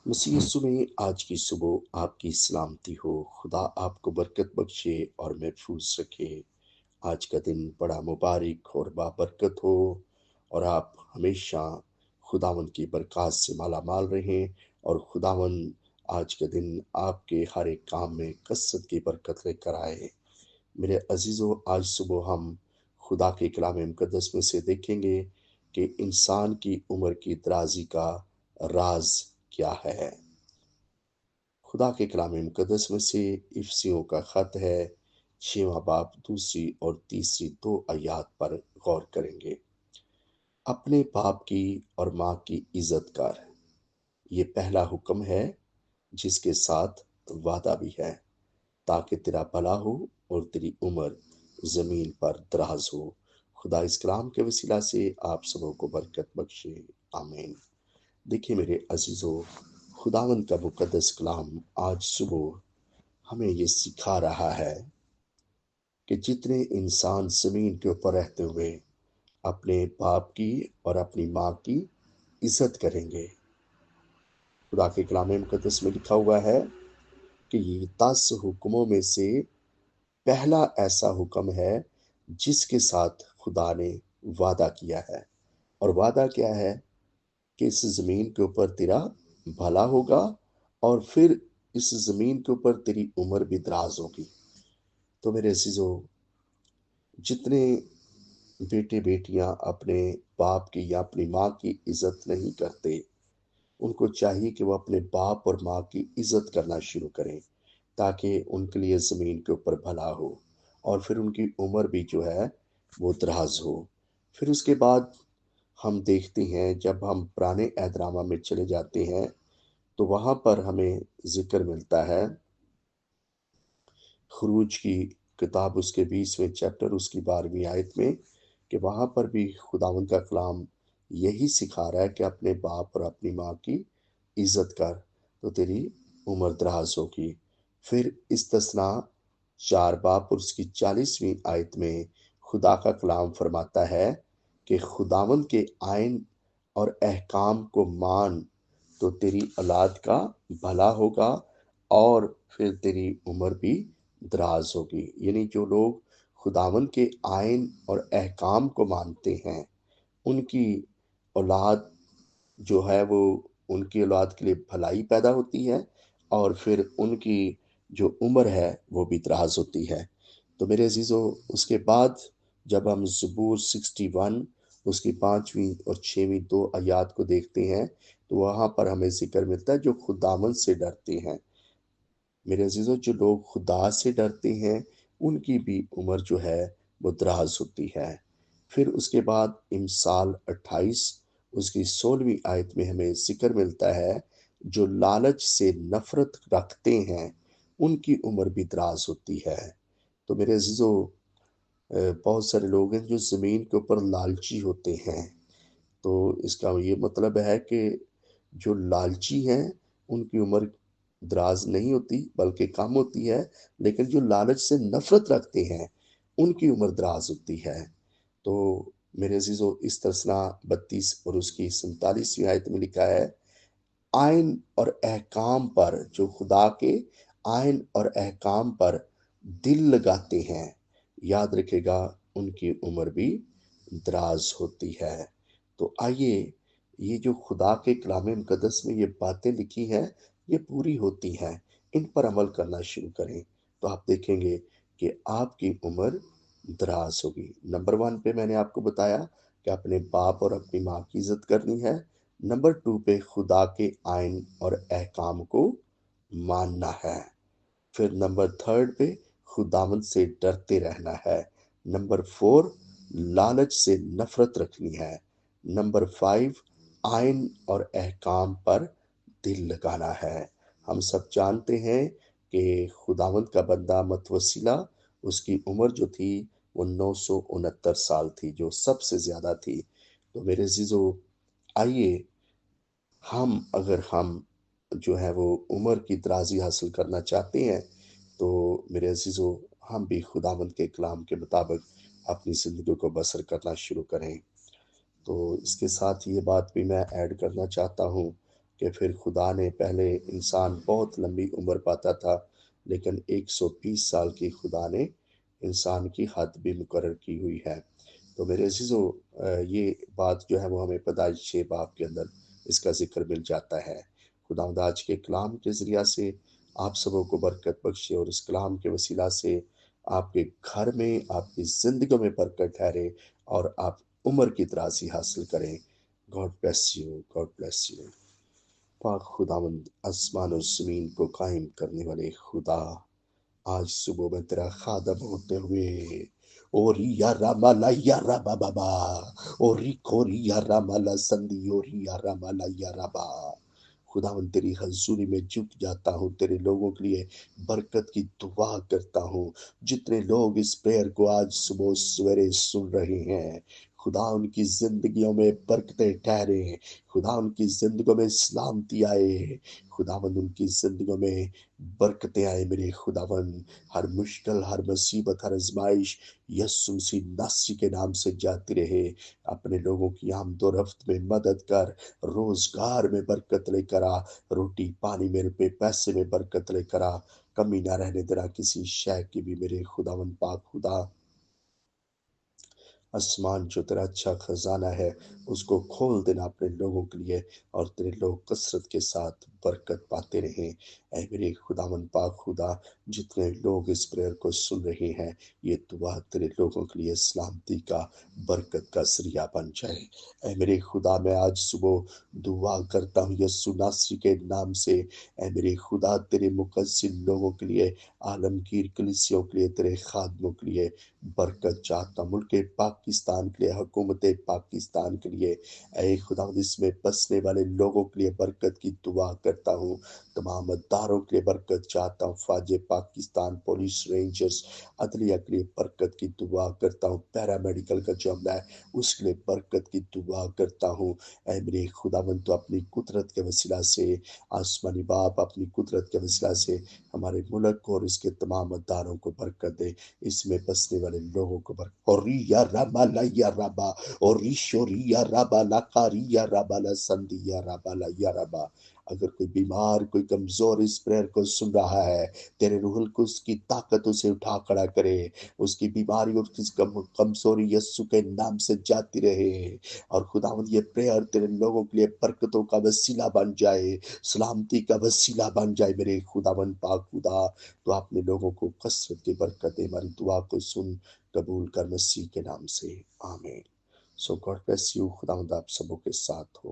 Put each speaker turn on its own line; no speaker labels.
मसीह यीशु में आज की सुबह आपकी सलामती हो। खुदा आपको बरकत बख्शे और महफूज रखे। आज का दिन बड़ा मुबारक और बाबरकत हो और आप हमेशा खुदावन की बरकत से माला माल रहें और खुदावन आज के दिन आपके हर एक काम में कसरत की बरकत लेकर आए। मेरे अजीज़ों, आज सुबह हम खुदा के कलाम मुक़द्दस में से देखेंगे कि इंसान की उम्र की दराज़ी का राज़ क्या है। खुदा के कलाम मुक़द्दस में से इफसियों का ख़त है 6वां बाब दूसरी और तीसरी 2 आयत पर गौर करेंगे। अपने बाप की और माँ की इज़्ज़त कर, ये पहला हुक्म है जिसके साथ वादा भी है, ताकि तेरा भला हो और तेरी उम्र ज़मीन पर दराज़ हो। खुदा इस कलाम के वसीला से आप सबों को बरकत बख्शे। आमीन। देखिए मेरे अज़ीज़ों, खुदावंद का मुक़द्दस कलाम आज सुबह हमें ये सिखा रहा है कि जितने इंसान ज़मीन के ऊपर रहते हुए अपने बाप की और अपनी माँ की इज़्ज़त करेंगे। खुदा के कलाम मुक़द्दस में लिखा हुआ है कि ये 10 हुक्मों में से पहला ऐसा हुक्म है जिसके साथ खुदा ने वादा किया है। और वादा क्या है? कि इस ज़मीन के ऊपर तेरा भला होगा और फिर इस ज़मीन के ऊपर तेरी उम्र भी दराज़ होगी। तो मेरे अज़ीज़ों, जितने बेटे-बेटियाँ अपने बाप की या अपनी माँ की इज़्ज़त नहीं करते, उनको चाहिए कि वो अपने बाप और माँ की इज़्ज़त करना शुरू करें, ताकि उनके लिए ज़मीन के ऊपर भला हो और फिर उनकी उम्र भी जो है वो दराज़ हो। फिर उसके बाद हम देखते हैं, जब हम पुराने अहद-नामा में चले जाते हैं, तो वहाँ पर हमें ज़िक्र मिलता है खरूज की किताब उसके 20वें चैप्टर उसकी 12वीं आयत में, कि वहाँ पर भी खुदावंद का कलाम यही सिखा रहा है कि अपने बाप और अपनी माँ की इज़्ज़त कर, तो तेरी उम्र दराज़ होगी। फिर इस्तिस्ना 4 बाब और उसकी 40वीं आयत में खुदा का कलाम फरमाता है कि खुदावंद के आईन और अहकाम को मान, तो तेरी औलाद का भला होगा और फिर तेरी उम्र भी दराज होगी। यानी जो लोग खुदावंद के आईन और अहकाम को मानते हैं, उनकी औलाद जो है वो उनकी औलाद के लिए भलाई पैदा होती है और फिर उनकी जो उम्र है वो भी दराज होती है। तो मेरे अजीज़ों, उसके बाद जब हम ज़बूर 61 उसकी 5वीं और 6वीं 2 आयत को देखते हैं, तो वहाँ पर हमें ज़िक्र मिलता है जो खुदावंद से डरते हैं। मेरे अजीज़ों, जो लोग खुदा से डरते हैं, उनकी भी उम्र जो है वो दराज होती है। फिर उसके बाद इमसाल 28 उसकी 16वीं आयत में हमें ज़िक्र मिलता है, जो लालच से नफ़रत रखते हैं, उनकी उम्र भी दराज होती है। तो मेरे अजीज़ों, बहुत सारे लोग हैं जो ज़मीन के ऊपर लालची होते हैं। तो इसका ये मतलब है कि जो लालची हैं, उनकी उम्र दराज़ नहीं होती बल्कि कम होती है, लेकिन जो लालच से नफ़रत रखते हैं, उनकी उम्र दराज़ होती है। तो मेरे अज़ीज़ों, इस्तिस्ना 32 और उसकी 47वीं आयत में लिखा है, आइन और अहकाम पर, जो खुदा के आइन और अहकाम पर दिल लगाते हैं, याद रखिएगा उनकी उम्र भी दराज होती है। तो आइए, ये जो खुदा के कलाम मुक़द्दस में ये बातें लिखी हैं, ये पूरी होती हैं, इन पर अमल करना शुरू करें, तो आप देखेंगे कि आपकी उम्र दराज होगी। नंबर 1 पे मैंने आपको बताया कि अपने बाप और अपनी माँ की इज़्ज़त करनी है। नंबर 2 पे खुदा के आइन और अहकाम को मानना है। फिर नंबर 3 पे खुदावंद से डरते रहना है। नंबर 4 लालच से नफ़रत रखनी है। नंबर 5 आइन और अहकाम पर दिल लगाना है। हम सब जानते हैं कि खुदावंद का बंदा मतवसीला, उसकी उम्र जो थी वो 969 साल थी, जो सबसे ज़्यादा थी। तो मेरे अज़ीज़ों, आइए, अगर हम जो है वो उम्र की दराज़ी हासिल करना चाहते हैं, तो मेरे अज़ीज़ों, हम भी खुदावंद के कलाम के मुताबिक अपनी ज़िंदगी को बसर करना शुरू करें। तो इसके साथ ये बात भी मैं ऐड करना चाहता हूँ کہ پھر خدا نے پہلے انسان بہت لمبی عمر پاتا تھا، لیکن 120 سال کی خدا نے انسان کی حد بھی مقرر کی ہوئی ہے۔ تو میرے عزیزو، یہ بات جو ہے وہ ہمیں پیدائش 6 باب کے اندر اس کا ذکر مل جاتا ہے۔ خداوند آج کے کلام کے ذریعہ سے آپ سبوں کو برکت بخشے، اور اس کلام کے وسیلہ سے آپ کے گھر میں، آپ کی زندگیوں میں برکت ٹھہرے، اور آپ عمر کی درازی حاصل کریں۔ God bless you, God bless you. پاک خداوند، آسمان اور زمین کو قائم کرنے والے خدا، آج صبح میں تیرا خادم ہوتے ہوئے، اوری یا راما یا رابا بابا، اوری کوری یا راما سندی، اوری یا راما یا رابا، خداوند تیری حضوری میں جھک جاتا ہوں، تیرے لوگوں کے لیے برکت کی دعا کرتا ہوں۔ جتنے لوگ اس پریئر کو آج صبح سویرے سن رہے ہیں، خدا ان کی زندگیوں میں برکتیں ٹھہرے، خدا ان کی زندگیوں میں سلامتی آئے، خداوند ان کی زندگیوں میں برکتیں آئے میرے خداوند۔ ہر مشکل، ہر مصیبت، ہر آزمائش یسوع مسیح ناصری کے نام سے جاتی رہے۔ اپنے لوگوں کی آمد و رفت میں مدد کر، روزگار میں برکت لے کر آ، روٹی پانی میں، روپے پیسے میں برکت لے کر آ، کمی نہ رہنے دینا کسی شے کی بھی میرے خداوند پاک خدا۔ آسمان جو تیرا اچھا خزانہ ہے، اس کو کھول دینا اپنے لوگوں کے لیے، اور تیرے لوگ کثرت کے ساتھ برکت پاتے رہیں۔ اے میرے خداوند پاک خدا، جتنے لوگ اس پریئر کو سن رہے ہیں، یہ دعا تیرے لوگوں کے لیے سلامتی کا، برکت کا ذریعہ بن جائے۔ اے میرے خدا، میں آج صبح دعا کرتا ہوں یسوع ناصری کے نام سے، اے میرے خدا، تیرے مقدس لوگوں کے لیے، عالمگیر کلیسیوں کے لیے، تیرے خادموں کے لیے برکت چاہتا ہوں۔ ملک پاکستان کے لیے، حکومت پاکستان کے لیے، اے خدا، اس میں بسنے والے لوگوں کے لیے برکت کی دعا کرتا ہوں۔ تمام اداروں کے لیے برکت چاہتا ہوں، فوج پاکستان، پولیس، رینجرز، عدلیہ کے لیے برکت کی دعا کرتا ہوں، پیرا میڈیکل کا جو عملہ ہے اس کے لیے برکت کی دعا کرتا ہوں۔ اے میرے خداوند، تو اپنی قدرت کے وسیلہ سے، آسمانی باپ اپنی قدرت کے وسیلہ سے ہمارے ملک کو اور اس کے تمام اداروں کو برکت دے، اس میں بسنے والے لوگوں کو برکت۔ اور یا رابا لا یا رابا، اور ریشوری یا رابا لا کاری یا رابا لا سندی یا رابا لا یا رابا۔ اگر کوئی بیمار، کوئی کمزور اس پریئر کو سن رہا ہے، تیرے روح القدس کی طاقت اسے اٹھا کھڑا کرے، اس کی بیماری اور اس کی کمزوری یسوع کے نام سے جاتی رہے، اور خداوند یہ پریئر تیرے لوگوں کے لیے برکتوں کا وسیلہ بن جائے، سلامتی کا وسیلہ بن جائے میرے خداوند پاک خدا۔ تو اپنے لوگوں کو کثرت کی برکت دے، ہماری دعا کو سن قبول کر مسیح کے نام سے، آمین۔ سو گاڈ بلیس یو، خداوند آپ سبوں کے ساتھ ہو۔